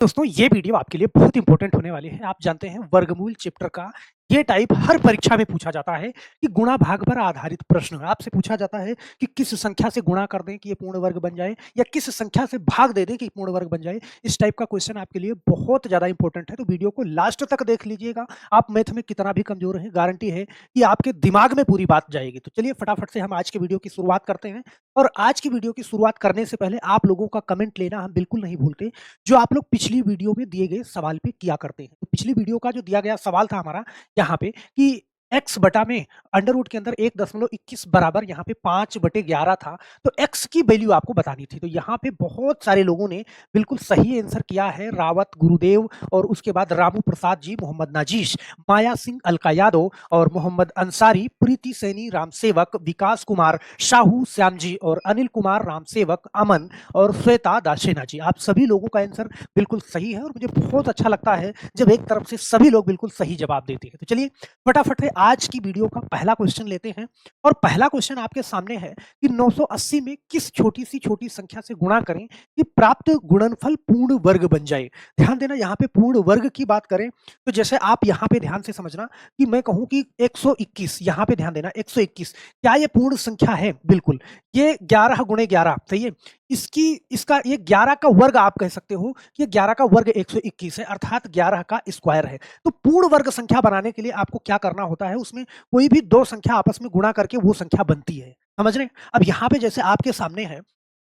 दोस्तों ये वीडियो आपके लिए बहुत इंपॉर्टेंट होने वाली है। आप जानते हैं वर्गमूल चैप्टर का ये टाइप हर परीक्षा में पूछा जाता है कि गुणा भाग पर आधारित प्रश्न आपसे पूछा जाता है कि किस संख्या से गुणा कर दें कि ये पूर्ण वर्ग बन जाए या किस संख्या से भाग दे दें कि पूर्ण वर्ग बन जाए। इस टाइप का क्वेश्चन आपके लिए बहुत ज़्यादा इंपॉर्टेंट है, तो वीडियो को लास्ट तक देख लीजिएगा। आप मैथ में कितना भी कमज़ोर हैं, गारंटी है कि आपके दिमाग में पूरी बात जाएगी। तो चलिए फटाफट से हम आज के वीडियो की शुरुआत करते हैं। और आज की वीडियो की शुरुआत करने से पहले आप लोगों का कमेंट लेना हम बिल्कुल नहीं भूलते, जो आप लोग पिछली वीडियो में दिए गए सवाल पे किया करते हैं। तो पिछली वीडियो का जो दिया गया सवाल था हमारा यहाँ पे कि x बटा में अंडर रूट के अंदर 1.21 बराबर यहाँ पे 5/11 था, तो x की वैल्यू आपको बतानी थी। तो यहाँ पे बहुत सारे लोगों ने बिल्कुल सही आंसर किया है। रावत गुरुदेव और उसके बाद रामू प्रसाद जी, मोहम्मद नाजीश, माया सिंह अलका यादव और मोहम्मद अंसारी, प्रीति सैनी रामसेवक, विकास कुमार शाहू श्याम जी और अनिल कुमार रामसेवक, अमन और श्वेता दासेना जी। आप सभी लोगों का आंसर बिल्कुल सही है और मुझे बहुत अच्छा लगता है जब एक तरफ से सभी लोग बिल्कुल सही जवाब देते हैं। तो चलिए फटाफट से आज की वीडियो का पहला क्वेश्चन लेते हैं। और पहला क्वेश्चन आपके सामने है कि 980 में किस छोटी संख्या से गुणा करें कि प्राप्त गुणनफल पूर्ण वर्ग बन जाए। ध्यान देना, यहाँ पे पूर्ण वर्ग की बात करें तो जैसे आप यहाँ पे ध्यान से समझना कि मैं कहूँ कि 121, यहाँ पे ध्यान देना 121 क्या ये पूर्ण संख्या है? बिल्कुल। ये 11 गुणे 11 सही है। इसका ये 11 का वर्ग आप कह सकते हो कि 11 का वर्ग 121 है, अर्थात 11 का स्क्वायर है। तो पूर्ण वर्ग संख्या बनाने के लिए आपको क्या करना होता है, उसमें कोई भी दो संख्या आपस में गुणा करके वो संख्या बनती है। समझ रहे हैं? अब यहाँ पे जैसे आपके सामने है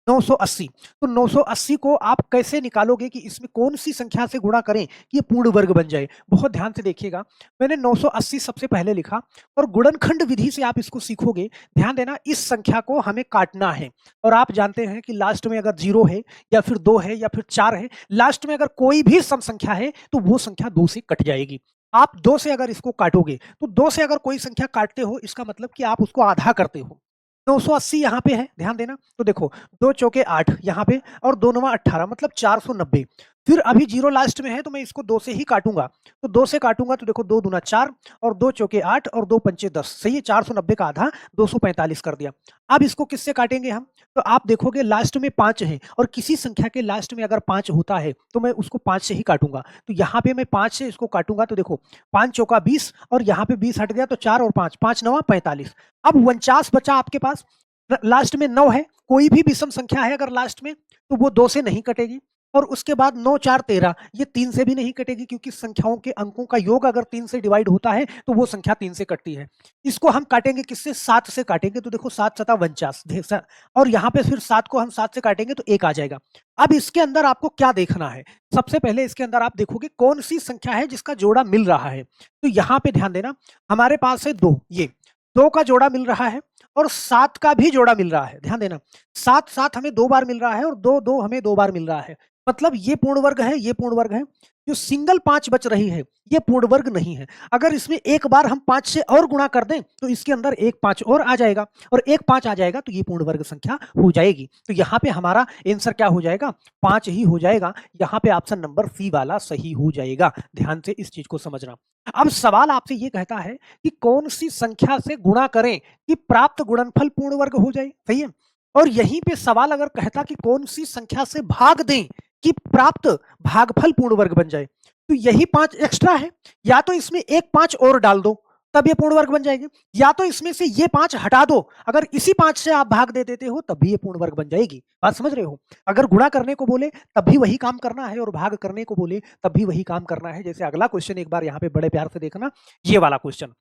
980, तो 980 को आप कैसे निकालोगे कि इसमें कौन सी संख्या से गुणा करें कि ये पूर्ण वर्ग बन जाए। बहुत ध्यान से देखिएगा, मैंने 980 सबसे पहले लिखा और गुणनखंड विधि से आप इसको सीखोगे। ध्यान देना, इस संख्या को हमें काटना है और आप जानते हैं कि लास्ट में अगर 0 है या फिर 2 है या फिर 4 है, लास्ट में अगर कोई भी सम संख्या है तो वो संख्या 2 से कट जाएगी। आप 2 से अगर इसको काटोगे तो 2 से अगर कोई संख्या काटते हो, इसका मतलब कि आप उसको आधा करते हो। 980 यहाँ पे है, ध्यान देना। तो देखो 2 चौके 8 यहाँ पे और 2 नवा 18 मतलब 490। फिर अभी 0 लास्ट में है तो मैं इसको 2 से ही काटूंगा। तो 2 से काटूंगा तो देखो 2 दूना 4 और 2 चौके 8 और 2 पंचे 10, सही है। 490 का आधा 245 कर दिया। अब इसको किससे काटेंगे हम? तो आप देखोगे लास्ट में 5 है और किसी संख्या के लास्ट में अगर 5 होता है तो मैं उसको 5 से ही काटूंगा। तो यहाँ पे मैं 5 से इसको काटूंगा तो देखो 5 चौका 20 और यहाँ पे 20 हट गया तो 4 और 5, 5 नवा 45। अब 49 बचा आपके पास। लास्ट में 9 है, कोई भी विषम संख्या है अगर लास्ट में तो वो 2 से नहीं कटेगी। और उसके बाद 9 4 13, ये 3 से भी नहीं कटेगी क्योंकि संख्याओं के अंकों का योग अगर 3 से डिवाइड होता है तो वो संख्या 3 से कटती है। इसको हम काटेंगे किससे? 7 से काटेंगे। तो देखो 7 सता 49 और यहाँ पे फिर 7 को हम 7 से काटेंगे तो 1 आ जाएगा। अब इसके अंदर आपको क्या देखना है? सबसे पहले इसके अंदर आप देखोगे कौन सी संख्या है जिसका जोड़ा मिल रहा है। तो यहाँ पे ध्यान देना, हमारे पास है 2, ये 2 का जोड़ा मिल रहा है और 7 का भी जोड़ा मिल रहा है। ध्यान देना, 7 7 हमें 2 बार मिल रहा है और 2 2 हमें 2 बार मिल रहा है। मतलब ये पूर्ण वर्ग है, ये पूर्ण वर्ग है। जो सिंगल 5 बच रही है ये पूर्ण वर्ग नहीं है। अगर इसमें एक बार हम 5 से और गुणा कर दें तो इसके अंदर एक 5 और आ जाएगा और एक 5 आ जाएगा तो ये पूर्ण वर्ग संख्या हो जाएगी। तो यहाँ पे हमारा आंसर क्या हो जाएगा? 5 ही हो जाएगा। यहाँ पे ऑप्शन नंबर सी वाला सही हो जाएगा। ध्यान से इस चीज को समझना। अब सवाल आपसे ये कहता है कि कौन सी संख्या से गुणा करें कि प्राप्त गुणनफल पूर्ण वर्ग हो जाए, सही है। और यहीं पे सवाल अगर कहता कि कौन सी संख्या से भाग दें कि प्राप्त भागफल पूर्ण वर्ग बन जाए, तो यही 5 एक्स्ट्रा है। या तो इसमें एक 5 और डाल दो तब ये पूर्ण वर्ग बन जाएगी, या तो इसमें से ये 5 हटा दो, अगर इसी 5 से आप भाग दे देते हो तब भी ये पूर्ण वर्ग बन जाएगी। बात समझ रहे हो? अगर गुणा करने को बोले तब भी वही काम करना है और भाग करने को बोले तब भी वही काम करना है। जैसे अगला क्वेश्चन एक बार यहाँ पे बड़े प्यार से देखना, ये वाला क्वेश्चन।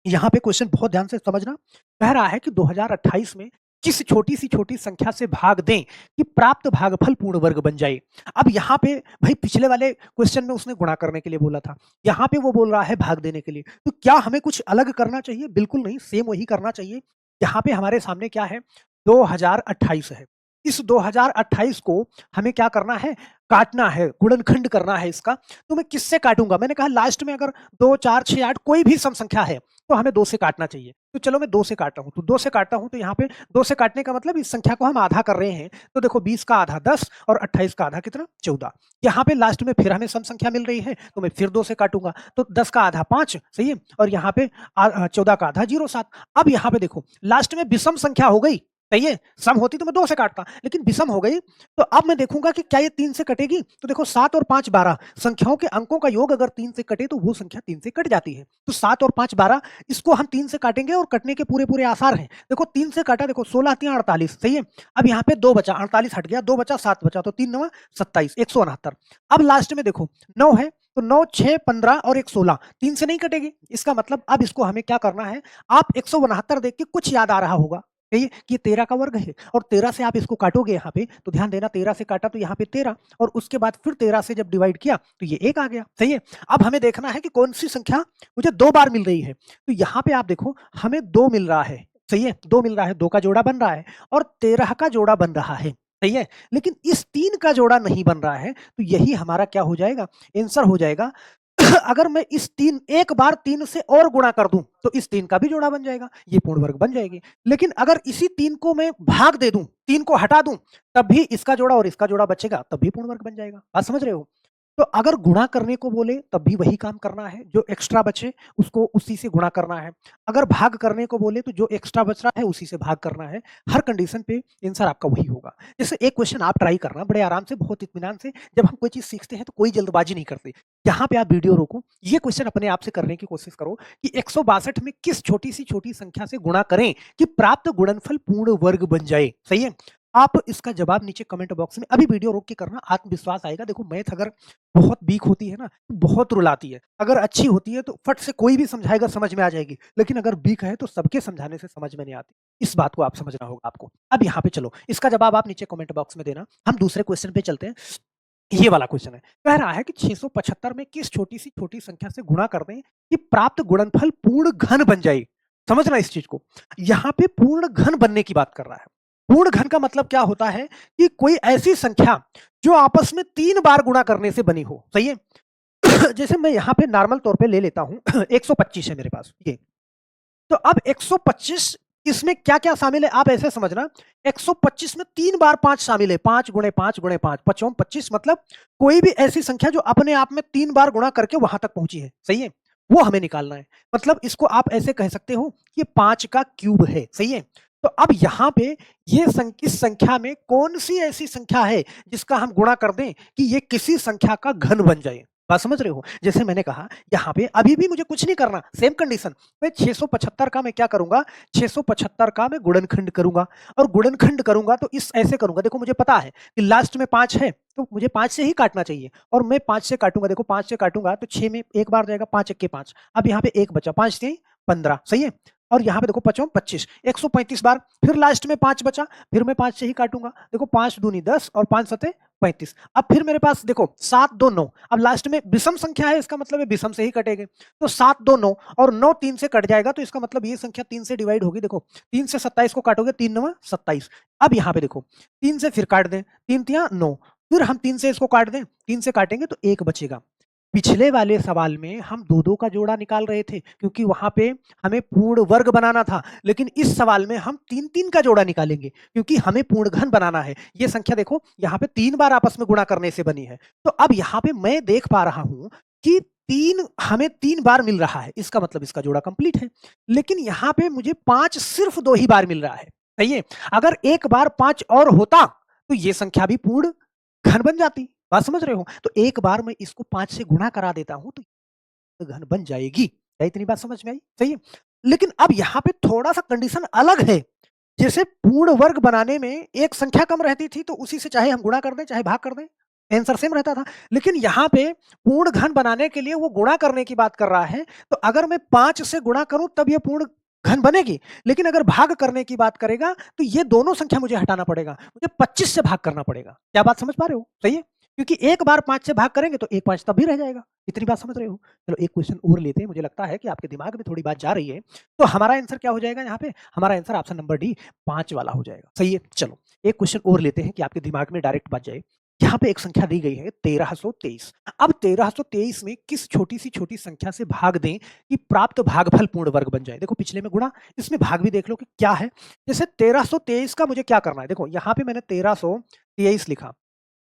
यहाँ पे क्वेश्चन बहुत ध्यान से समझना। कह रहा है कि 2028 में किस छोटी संख्या से भाग दें कि प्राप्त भागफल पूर्ण वर्ग बन जाए। अब यहाँ पे भाई पिछले वाले क्वेश्चन में उसने गुणा करने के लिए बोला था, यहाँ पे वो बोल रहा है भाग देने के लिए। तो क्या हमें कुछ अलग करना चाहिए? बिल्कुल नहीं, सेम वही करना चाहिए। यहाँ पे हमारे सामने क्या है? 2028 है। इस 2028 को हमें क्या करना है? काटना है, गुणनखंड करना है इसका। तो मैं किससे काटूंगा? मैंने कहा लास्ट में अगर 2 4 6 8 कोई भी सम संख्या है तो हमें 2 से काटना चाहिए। तो चलो मैं 2 से काटता हूं। तो 2 से काटता हूं तो यहाँ पे 2 से काटने का मतलब इस संख्या को हम आधा कर रहे हैं। तो देखो 20 का आधा 10 और 28 का आधा कितना? 14। यहाँ पे लास्ट में फिर हमें सम संख्या मिल रही है तो मैं फिर 2 से काटूंगा। तो 10 का आधा 5, सही है। और यहाँ पे 14 का आधा 0 7। अब यहाँ पे देखो लास्ट में विषम संख्या हो गई सही है? सम होती तो मैं 2 से काटता, लेकिन विषम हो गई, तो अब मैं देखूँगा कि क्या ये 3 से कटेगी? तो देखो 7 और 5 12 संख्याओं के अंकों का योग अगर 3 से कटे तो वो संख्या 3 से कट जाती है। तो 7 और 5 12 इसको हम 3 से काटेंगे और कटने के पूरे-पूरे आसार हैं। देखो 3 से काटा, देखो 16 तिया 48, सही है? अब यहाँ पे 2 बचा, 48 हट गया, 2 बचा, 7 बचा, तो 3 9 27, 169। अब लास्ट में देखो 9 है, तो 9 6 15 और 1 16, 3 से नहीं कटेगी। इसका मतलब अब इसको हमें क्या करना है, आप 169 देख के कुछ याद आ रहा होगा, सही है? कि ये 13 का वर्ग है और 13 से आप इसको काटोगे यहाँ पे, तो ध्यान देना 13 से काटा तो यहाँ पे 13 और उसके बाद फिर 13 से जब डिवाइड किया तो ये 1 आ गया, सही है? अब हमें देखना है कि कौन-सी संख्या मुझे 2 बार मिल रही है। तो यहाँ पे आप देखो हमें 2 मिल रहा है, सही है? 2 मिल रहा है, 2 का जोड़ा बन रहा है और 13 का जोड़ा बन रहा है, सही है? लेकिन इस 3 का जोड़ा नहीं बन रहा है, तो यही हमारा क्या हो जाएगा? आंसर हो जाएगा। अगर मैं इस 3 एक बार 3 से और गुणा कर दूं तो इस 3 का भी जोड़ा बन जाएगा, ये पूर्ण वर्ग बन जाएगी। लेकिन अगर इसी 3 को मैं भाग दे दूं, 3 को हटा दूं, तब भी इसका जोड़ा और इसका जोड़ा बचेगा, तब भी पूर्ण वर्ग बन जाएगा। बात समझ रहे हो? तो अगर गुणा करने को बोले तब भी वही काम करना है, जो एक्स्ट्रा बचे उसको उसी से गुणा करना है। अगर भाग करने को बोले तो जो एक्स्ट्रा बच रहा है उसी से भाग करना है। हर कंडीशन पे आंसर आपका वही होगा। जैसे एक क्वेश्चन आप ट्राई करना बड़े आराम से, बहुत इत्मीनान से। जब हम कोई चीज़ सीखते हैं तो कोई जल्दबाजी नहीं करते। यहाँ पे आप वीडियो रोको, ये क्वेश्चन अपने आप से करने की कोशिश करो कि 162 में किस छोटी सी छोटी संख्या से गुणा करें कि प्राप्त गुणनफल पूर्ण वर्ग बन जाए, सही है? आप इसका जवाब नीचे कमेंट बॉक्स में अभी वीडियो रोक के करना, आत्मविश्वास आएगा। देखो मैथ अगर बहुत वीक होती है ना, तो बहुत रुलाती है। अगर अच्छी होती है तो फट से कोई भी समझाएगा समझ में आ जाएगी, लेकिन अगर वीक है तो सबके समझाने से समझ में नहीं आती। इस बात को आप समझना होगा आपको। अब यहाँ पे चलो, इसका जवाब आप नीचे कमेंट बॉक्स में देना। हम दूसरे क्वेश्चन पे चलते हैं। ये वाला क्वेश्चन है, कह रहा है कि 675 में किस छोटी सी छोटी संख्या से गुणा कर दें कि प्राप्त गुणनफल पूर्ण घन बन जाए। समझना इस चीज को, यहाँ पे पूर्ण घन बनने की बात कर रहा है। पूर्ण घन का मतलब क्या होता है कि कोई ऐसी संख्या जो आपस में 3 बार गुणा करने से बनी हो, सही है? जैसे मैं यहाँ पे नॉर्मल तौर पे ले लेता हूँ 125 है मेरे पास ये। तो अब 125 इसमें क्या-क्या शामिल है आप ऐसे समझना, 125 में 3 बार 5 शामिल है, 5 गुणे 5 गुणे 5, 5 25, मतलब कोई भी ऐसी संख्या जो अपने आप में 3 बार गुणा करके वहां तक पहुंची है, सही है? वो हमें निकालना है। मतलब इसको आप ऐसे कह सकते हो कि 5 का क्यूब है, सही है? तो अब यहाँ पे इस संख्या में कौन सी ऐसी संख्या है जिसका हम गुणा कर दें कि ये किसी संख्या का घन बन जाए। बात समझ रहे हो? जैसे मैंने कहा यहाँ पे अभी भी मुझे कुछ नहीं करना, सेम कंडीशन। मैं 675 का मैं क्या करूंगा, 675 का मैं गुणनखंड करूंगा और गुणनखंड करूंगा तो इस ऐसे करूंगा। देखो मुझे पता है कि लास्ट में 5 है तो मुझे 5 से ही काटना चाहिए और मैं 5 से काटूंगा। देखो 5 से काटूंगा तो 6 में एक बार जाएगा, 5 1 5। अब यहाँ पे एक बचा, 5 से 15, सही है? और यहाँ पे देखो 5 25, 135 बार, फिर लास्ट में 5 बचा, फिर मैं 5 से ही काटूंगा। देखो 5 दूनी 10 और 5 सते 35। अब फिर मेरे पास देखो 7 2 9, अब लास्ट में विषम संख्या है, इसका मतलब है विषम से ही कटेंगे। तो 7 2 9 और 9 3 से कट जाएगा, तो इसका मतलब ये संख्या 3 से डिवाइड होगी। देखो 3 से 27 को काटोगे, 3 9 27। अब यहाँ पे देखो 3 से फिर काट दें, 3 तिया 9, फिर हम 3 से इसको काट दें, 3 से काटेंगे तो 1 बचेगा। पिछले वाले सवाल में हम 2-2 का जोड़ा निकाल रहे थे क्योंकि वहां पे हमें पूर्ण वर्ग बनाना था, लेकिन इस सवाल में हम 3-3 का जोड़ा निकालेंगे क्योंकि हमें पूर्ण घन बनाना है। ये संख्या देखो यहाँ पे 3 बार आपस में गुणा करने से बनी है। तो अब यहाँ पे मैं देख पा रहा हूं कि 3 हमें 3 बार मिल रहा है, इसका मतलब इसका जोड़ा कंप्लीट है। लेकिन यहाँ पे मुझे 5 सिर्फ 2 ही बार मिल रहा है, सही है? अगर एक बार 5 और होता तो ये संख्या भी पूर्ण घन बन जाती। बात समझ रहे हो? तो एक बार मैं इसको 5 से गुणा करा देता हूं तो घन बन जाएगी। क्या इतनी बात समझ में आई? सही है? लेकिन अब यहाँ पे थोड़ा-सा कंडीशन अलग है। जैसे पूर्ण वर्ग बनाने में एक संख्या कम रहती थी तो उसी से चाहे हम गुणा कर दें, चाहे भाग कर दें, आंसर सेम रहता था। लेकिन यहाँ पे पूर्ण घन बनाने के लिए वो गुणा करने की बात कर रहा है, तो अगर मैं 5 से गुणा करूँ तब ये पूर्ण घन बनेगी। लेकिन अगर भाग करने की बात करेगा तो ये दोनों संख्या मुझे हटाना पड़ेगा। मुझे 25 से भाग करना पड़ेगा। क्या बात समझ पा रहे हो? सही है? क्योंकि एक बार 5 से भाग करेंगे तो 1 5 तब भी रह जाएगा। इतनी बात समझ रहे हो? चलो एक क्वेश्चन और लेते हैं, मुझे लगता है कि आपके दिमाग में थोड़ी बात जा रही है। तो हमारा आंसर क्या हो जाएगा यहाँ पे? हमारा आंसर ऑप्शन नंबर डी 5 वाला हो जाएगा। सही है? चलो एक क्वेश्चन और लेते हैं कि आपके दिमाग में डायरेक्ट बात जाए। यहाँ पे एक संख्या दी गई है 1323। अब 1323 में किस छोटी सी छोटी संख्या से भाग दें कि प्राप्त भागफल पूर्ण वर्ग बन जाए। देखो पिछले में गुणा, इसमें भाग भी देख लो कि क्या है। जैसे 1323 का मुझे क्या करना है, देखो यहाँ पे मैंने 1323 लिखा,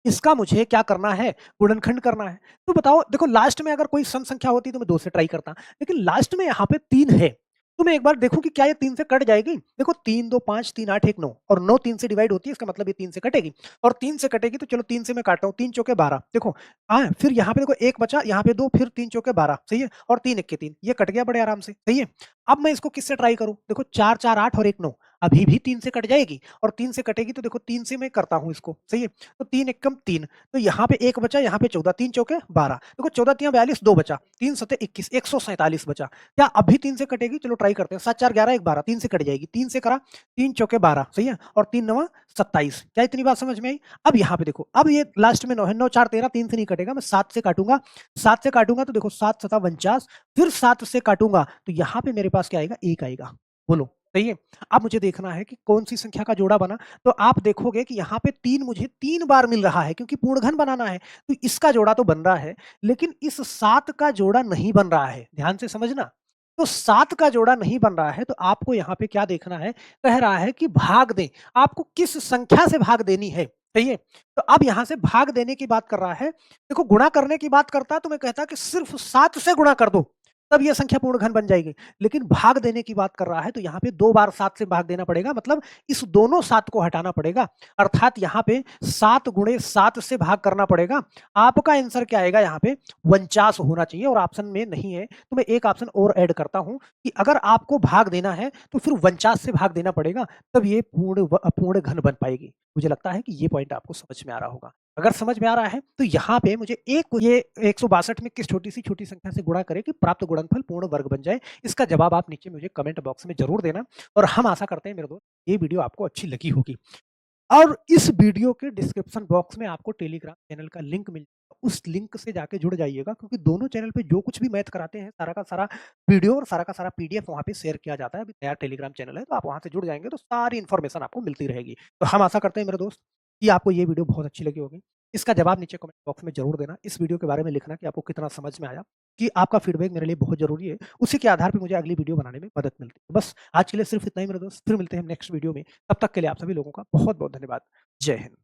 इसका मुझे क्या करना है, गुणनखंड करना है। तो बताओ, देखो लास्ट में अगर कोई सम संख्या होती तो मैं 2 से ट्राई करता, लेकिन लास्ट में यहाँ पे 3 है तो मैं एक बार देखूँ कि क्या ये 3 से कट जाएगी? देखो 3, 2, 5, 3, 8, 1, 9 और 9 3 से डिवाइड होती है, इसका मतलब ये 3 से कटेगी और 3 से कटेगी तो चलो 3 से मैं काटता हूँ, 3 चौके 12 देखो फिर यहाँ पे देखो 1 बचा, यहाँ पे 2 फिर 3 चौके 12 सही है और 3 एक्के 3 ये कट गया बड़े आराम से, सही है। अब मैं इसको किससे ट्राई करूँ? देखो 4, 4, 8 और 1, 9 अभी भी 3 से कट जाएगी और 3 से कटेगी तो देखो 3 से मैं करता हूँ इसको, सही है। तो 3 एकम 3 तो यहाँ पे 1 बचा, यहाँ पे 14 3 चौके 12 देखो 14 तियाँ 42 2 बचा, 3 सते 21 147 बचा। क्या अभी 3 से कटेगी? चलो ट्राई करते हैं। 7 4 11 1 12 3 से कट जाएगी। 3 से करा 3 चौके 12 सही है और 3 नवा 27 क्या इतनी बात समझ में आई? अब यहाँ पे देखो अब ये लास्ट में 9 है 9 4 13 3 से नहीं कटेगा मैं 7 से काटूंगा 7 से काटूंगा तो देखो 7 सता 49 फिर 7 से काटूंगा तो यहाँ पे मेरे पास क्या आएगा 1 आएगा बोलो सही है। अब मुझे देखना है कि कौन सी संख्या का जोड़ा बना तो आप देखोगे कि यहाँ पे 3 मुझे 3 बार मिल रहा है क्योंकि पूर्ण घन बनाना है तो इसका जोड़ा तो बन रहा है लेकिन इस 7 का जोड़ा नहीं बन रहा है ध्यान से समझना। तो 7 का जोड़ा नहीं बन रहा है तो आपको यहाँ पे क्या देखना है कह रहा है कि भाग दें आपको किस संख्या से भाग देनी है सही है। तो अब यहाँ से भाग देने की बात कर रहा है देखो गुणा करने की बात करता तो मैं कहता कि सिर्फ 7 से गुणा कर दो तब ये संख्या पूर्ण घन बन जाएगी लेकिन भाग देने की बात कर रहा है तो यहाँ पे 2 बार 7 से भाग देना पड़ेगा मतलब इस दोनों 7 को हटाना पड़ेगा अर्थात यहाँ पे 7 गुणे 7 से भाग करना पड़ेगा। आपका आंसर क्या आएगा यहाँ पे 49 होना चाहिए और ऑप्शन में नहीं है तो मैं एक ऑप्शन और ऐड करता हूं कि अगर आपको भाग देना है तो फिर 49 से भाग देना पड़ेगा तब ये पूर्ण घन बन पाएगी। मुझे लगता है कि ये पॉइंट आपको समझ में आ रहा होगा। अगर समझ में आ रहा है तो यहाँ पे मुझे ये 162 में किस छोटी संख्या से गुणा करें कि प्राप्त गुणनफल पूर्ण वर्ग बन जाए इसका जवाब आप नीचे मुझे कमेंट बॉक्स में जरूर देना और हम आशा करते हैं मेरे दोस्त ये वीडियो आपको अच्छी लगी होगी और इस वीडियो के डिस्क्रिप्शन बॉक्स में आपको टेलीग्राम चैनल का लिंक मिल जाएगा उस लिंक से जाके जुड़ जाइएगा क्योंकि दोनों चैनल पे जो कुछ भी मैथ कराते हैं सारा का सारा वीडियो और सारा का सारा पीडीएफ वहाँ पे शेयर किया जाता है। अभी नया टेलीग्राम चैनल है तो आप वहाँ से जुड़ जाएंगे तो सारी इन्फॉर्मेशन आपको मिलती रहेगी। तो हम आशा करते हैं मेरे दोस्त कि आपको ये वीडियो बहुत अच्छी लगी होगी। इसका जवाब नीचे कमेंट बॉक्स में जरूर देना। इस वीडियो के बारे में लिखना कि आपको कितना समझ में आया कि आपका फीडबैक मेरे लिए बहुत जरूरी है। उसी के आधार पर मुझे अगली वीडियो बनाने में मदद मिलती है। बस आज के लिए सिर्फ इतना ही मेरे दोस्त, फिर मिलते हैं नेक्स्ट वीडियो में। तब तक के लिए आप सभी लोगों का बहुत बहुत धन्यवाद। जय हिंद।